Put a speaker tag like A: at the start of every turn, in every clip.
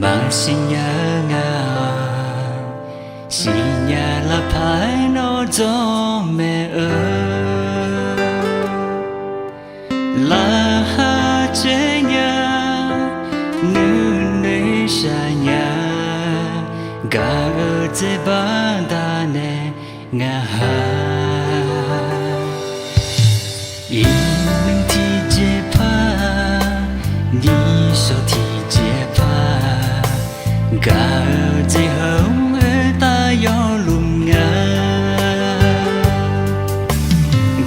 A: mà xin nhớ ngà xin nhà là phải nó cho mẹ ơi là ha chế nhà nữ nữ xa nhà gà ở chế bán ta nè ngà ha yên nâng thì chế pa đi sau thì chế pa gà ở chế hông ở ta gió lùm ngà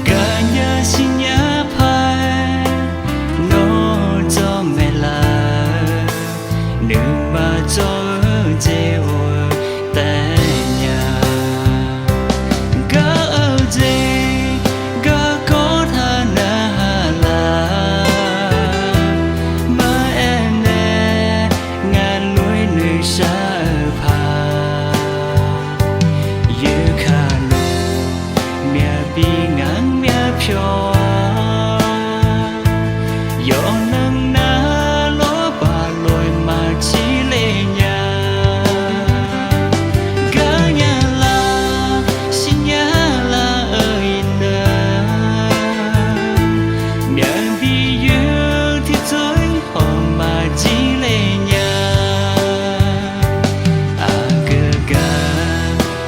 A: gà nhớ xin nhớ pa nó cho mẹ là nữ mà cho ở chế ôi ta nhà gà ở chế gà có tha na là mà em nè ngàn lối nơi xa pa như khả lù mẹ bi ngang mẹ phiêu gió nắng ná ló bà lối mà chỉ lệ nhà gà nhà là xin nhà là ơi nè mẹ bi yêu thì thôi họ mà chỉ lệ nhà à gà gà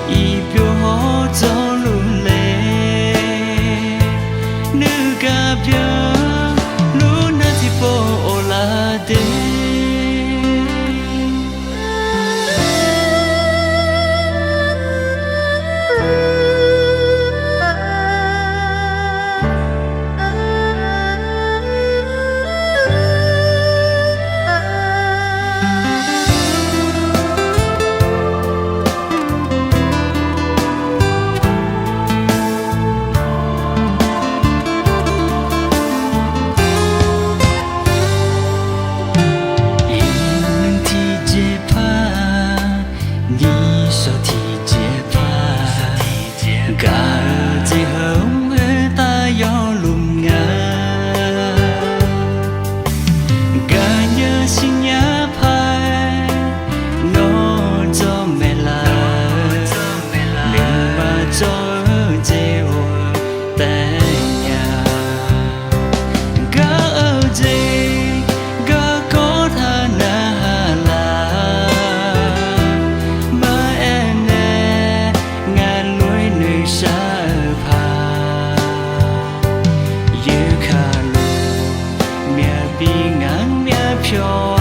A: y biểu họ cho luôn lệ nữ gà biểu luna thì bộ là đê gà chỉ hông ở ta gió lùm ngà gà nhớ xin nhớ phai nó cho mẹ là đừng mà cho ở chế ôi ta nhà gà ở chế gà có tha na là mà em nè ngàn lối nơi xa pa như khả lù mẹ bi ngang mẹ phiêu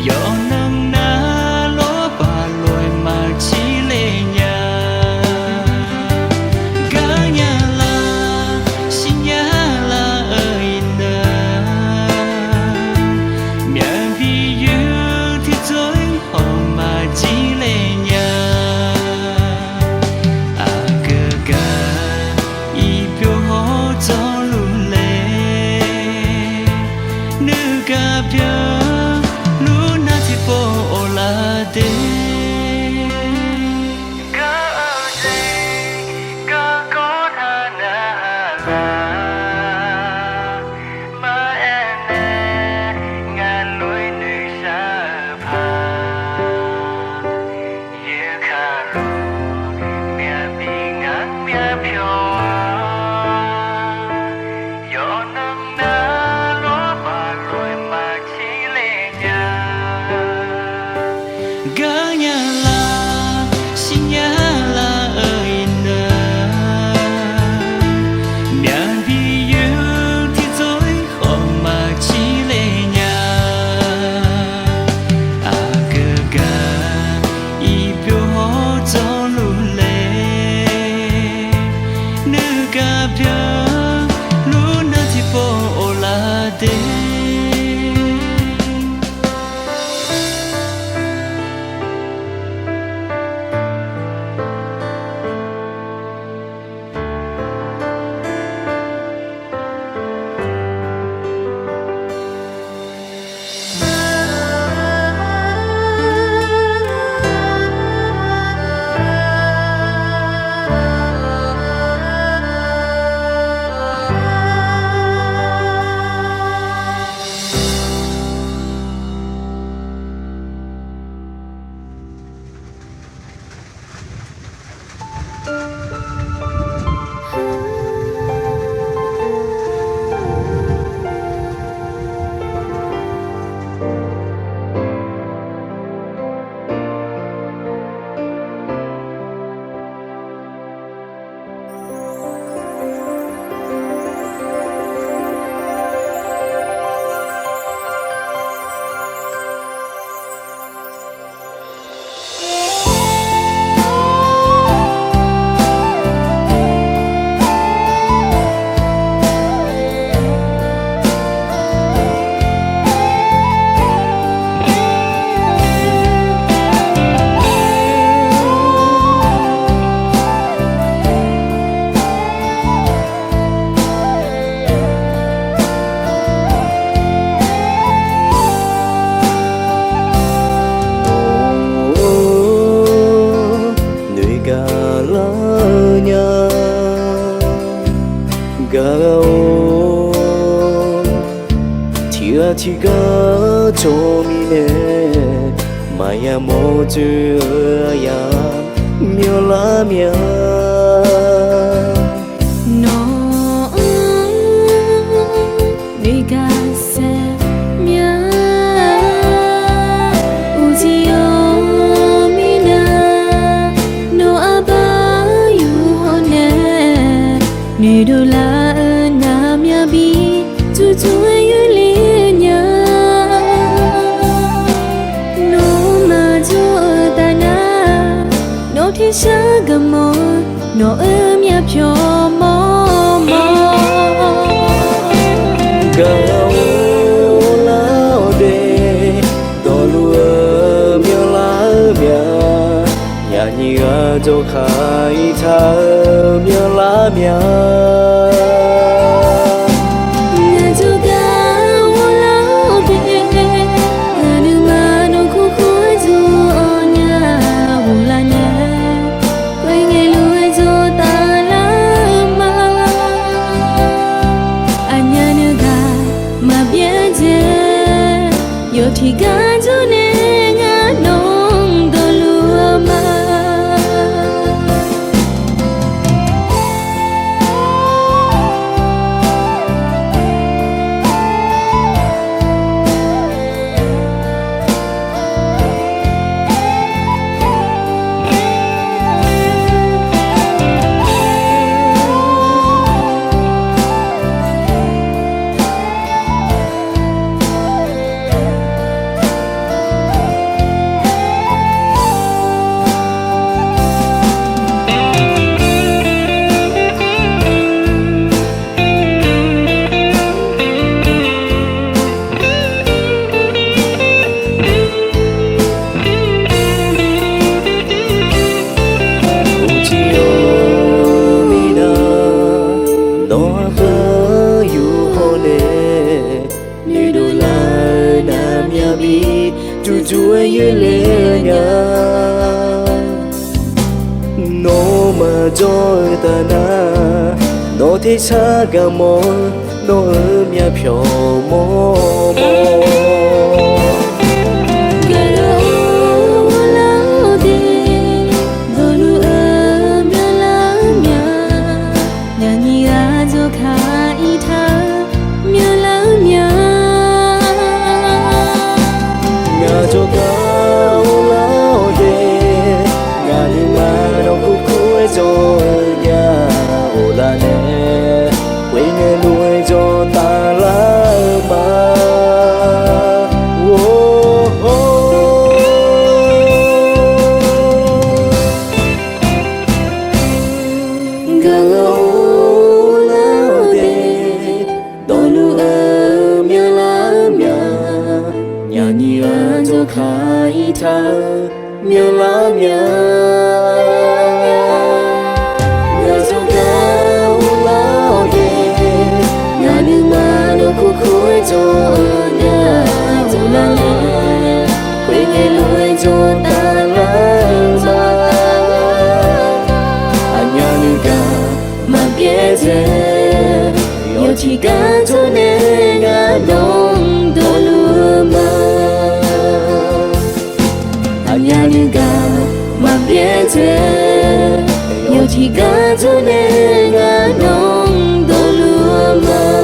A: gió nắng ná ló bà lối mà chỉ lệ nhà gà nhà là xin nhà là ơi nè mẹ bi yêu thì thôi họ mà chỉ lệ nhà à gà gà y biểu họ cho luôn lệ nữ gà biểu luna thì bộ là đê gà ở đây gà có tha na là mà em nè ngàn lối nơi xa pa như khả lù mẹ bi ngang mẹ phiêu gió nắng ná ló bà lối mà chỉ
B: Nhớ chỉ có cho mi nè mà ya mô chưa ya miêu lá miêu
C: no đi ga se mia uzio mina no aba you hone ni do la na mia bi tu tu yu le nya no ma jo ta na no thi sha ga mo no mia pyo mo mo
B: gao lao de do lu miêu lá miêu nhà nhị ở chỗ khai thơ miêu lá miêu
C: thì ga cho nên ngã nông đồ lúa mà chúa yêu lệ nhà nó mà cho ta na nó thấy xa cả mò nó ở nhà phiêu mò mò cho cao lao đê nhà đi mà đâu cũng cuối cho nhà ô là nè quê nghe nuôi cho ta lá mà gao lao đê đôi lu ở mía lá mía nhà nhị ở chỗ khai thơ miêu lá miêu nhà chỗ cao lao đê nhà nước mà đâu có khối cho nhà chỗ là lẽ quê nghe lối cho ta lớn mà anh nhà nước cả mà biết thế yêu chỉ cả cho nên ngã đông đôi lúa mà nhà như gà mà biết thế yêu chỉ cả cho nên ngã nông đôi lúa mà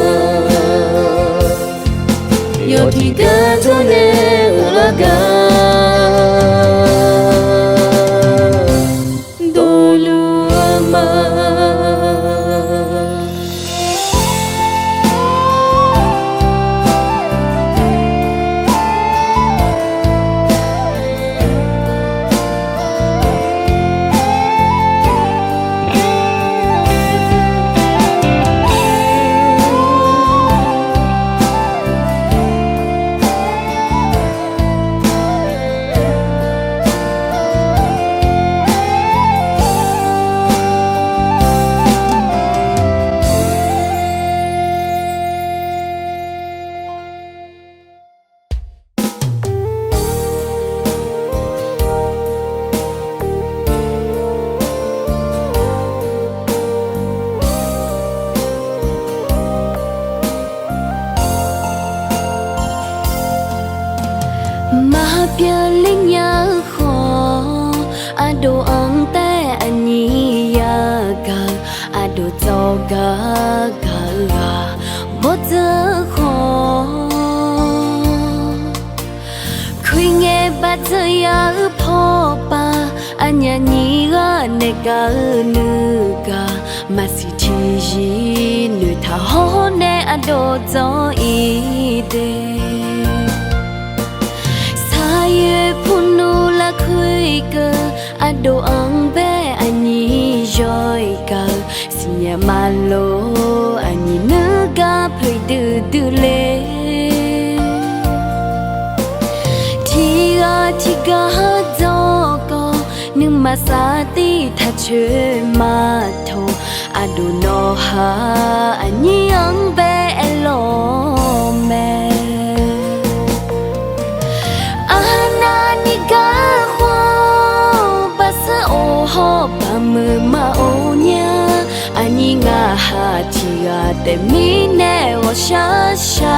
C: yêu chỉ cả cho nên là gà đôi lúa mà
D: bia linh nhớ khó đồ ăn té anh nhỉ ga đồ cho ga bớt giờ khó khi nghe bắt giờ ya phô ba anh nhỉ ga nè ga nữ ga mà si chi gì nữ thà hô nè đồ cho ý đề ye punu la khui cơ đồ ăn bé anh nhỉ rồi cả xin nhà malo anh nhỉ nữ ga phải đưa lệ thì ga do có nhưng mà xa tí thật chơi mà thôi đồ nó ha anh nhỉ ăn bé lo mẹ ga hoa ba sa o ho ba mơ ma o nya ani nga ha chi ga te mi ne o sha sha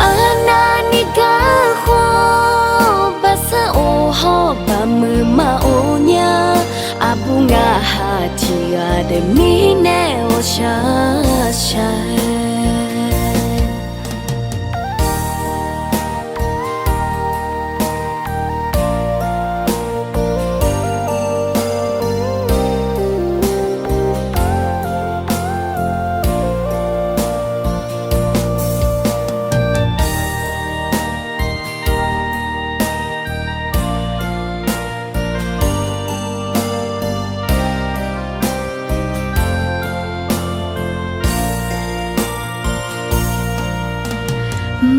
D: anani ga hoa ba sa o ho ba mơ ma o nya abu nga ha chi ga te mi ne o sha sha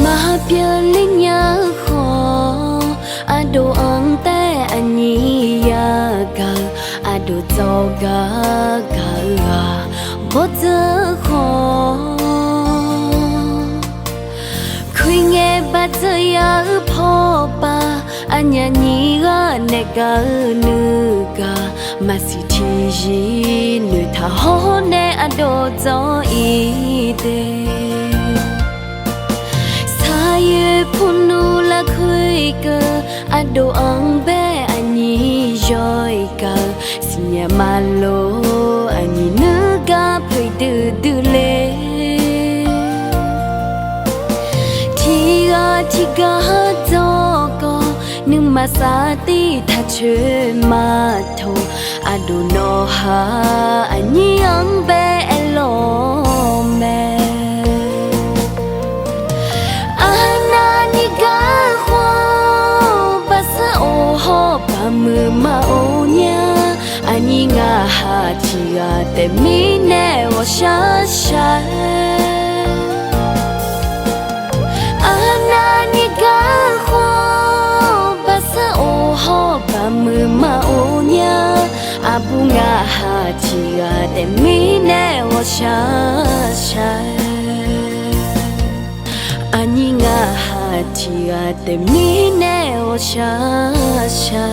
D: mà bia linh nhớ khó đồ ăn té anh nhỉ ga đồ cho ga bớt giờ khó khi nghe bắt giờ ya phô ba anh nhỉ ga nè ga nữ ga mà si chi gì nữ thà hô nè đồ cho ý đề ye punu la khui cơ đồ ăn bé anh nhỉ rồi cả xin nhà malo anh nhỉ nữ ga phải đưa lệ thì ga do có nhưng mà xa tí thật chơi mà thôi đồ nó ha anh nhỉ ăn bé lo mẹ ga hoa ba sa o ho ba mơ ma o nya ani nga ha chi ga te mi ne o sha sha anani ga hoa ba sa o ho ba mơ ma o nya abu nga ha chi ga te mi ne o sha sha ani nga ha chi ga te mi ne o sha sha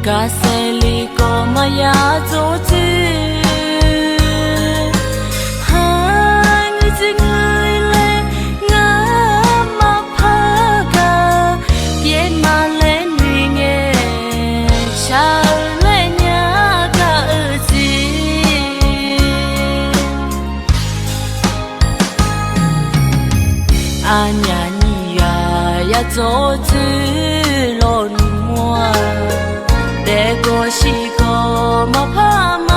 C: Kaseli ko maya zote
D: 做子落寞，得过是个莫怕嘛。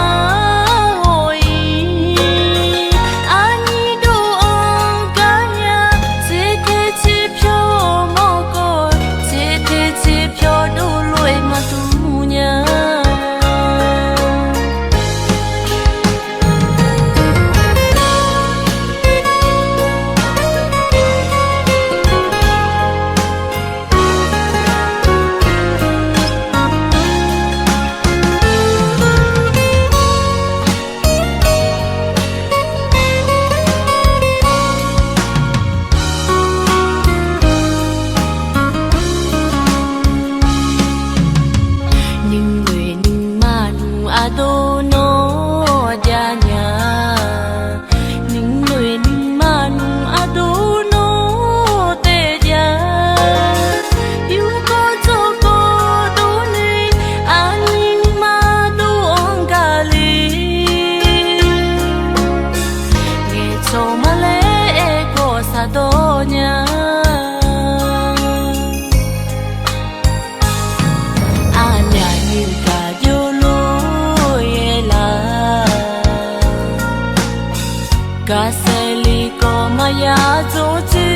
D: Kaseli ko maya zoji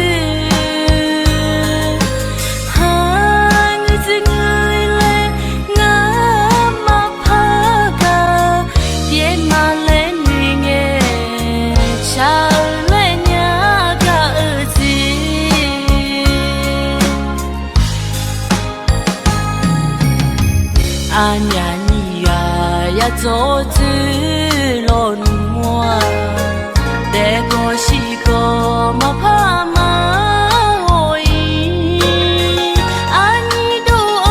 D: Hang zingai le ngama phaka Yen ma le ninge cha le nya ka uji Anya ni ya zoji lon moi得过是个莫怕嘛哦伊，安尼都安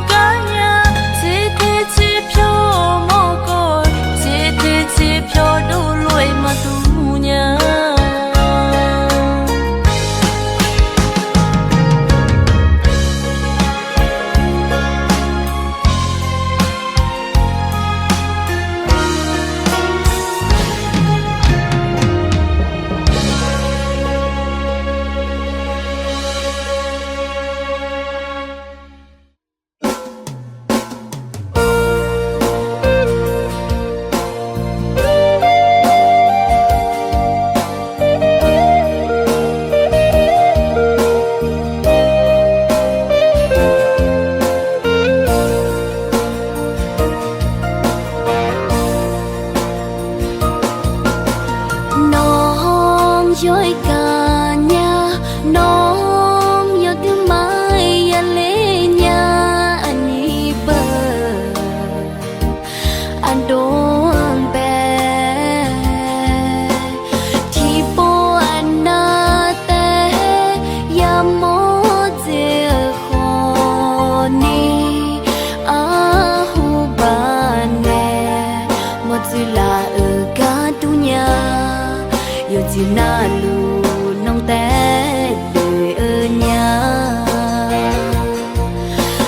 D: 干呀，这天机票莫过，这天机票都来嘛都呀。Dối cả nhà nông yêu thương mai anh lê nhà anh đi bờ anh đón bé thì bố anh na té ya mô dê khó ni à hu ba nè một dư là ở cả tu nhà yêu chỉ na lu nông té đời ở nhà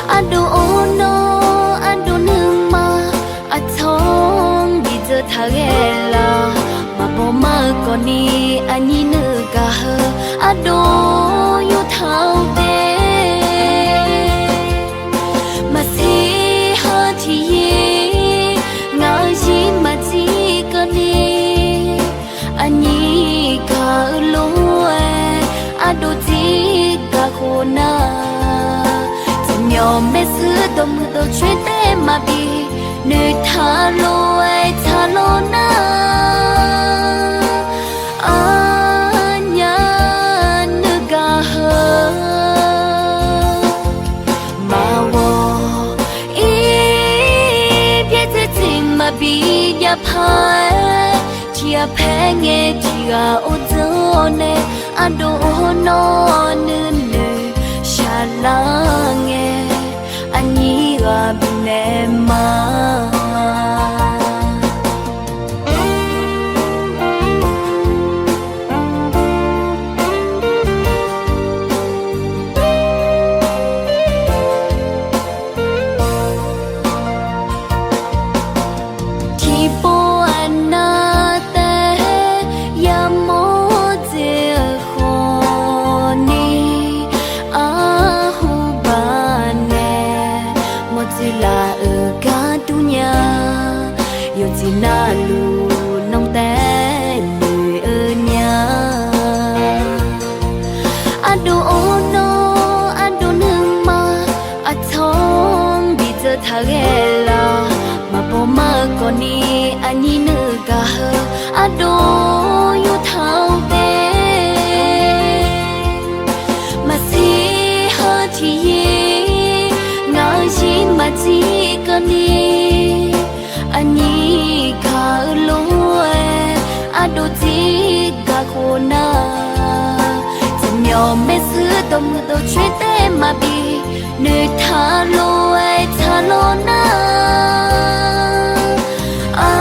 D: anh đồ ono anh đồ nương mà anh thong đi giờ thà ghé là mà bỏ mơ còn đi anh nhìn nữa cả hơ anh đồ yêu thao té mà si hơ thì ngỡ gì mà chỉ cần đi anh nhỉ cả lúa anh đôi chỉ cả khô na chẳng nhỏ mẹ xưa đông mưa tôi chuyện té mà bị nơi thả lúa na anh nhớ nước cả hơ mà wo ý biết thế tình mà bị nhập hai chia phe nghe chia ô dơ nè anh đồ nó nên nè xa la nghe anh nhí ga bên em mà à อันนี้นึกะอะโดอยู่ทางเตมาสิหาที่งาชิมาจีกันนี้อันนี้ข้าลวยอะโดจีกะโคนาจะเหมียวไม่ซื้อตัวมือตัวช่วยเต้มาบีเนื้อทาลวยทาโลนาอั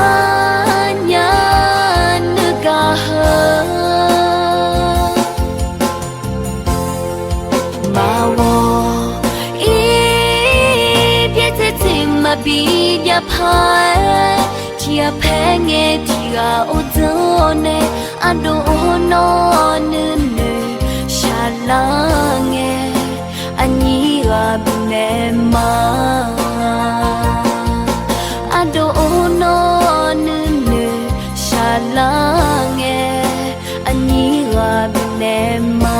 D: นยานึกะมาวออีเพียเจจิมาบียาพายที่แพ้เงที่กาโอโจเนอะโดโนนึเนชาลาเงอันนี้ก็เป็นแม่มาอะโดโนนึเนชาลาเงอันนี้ก็เป็นแม่มา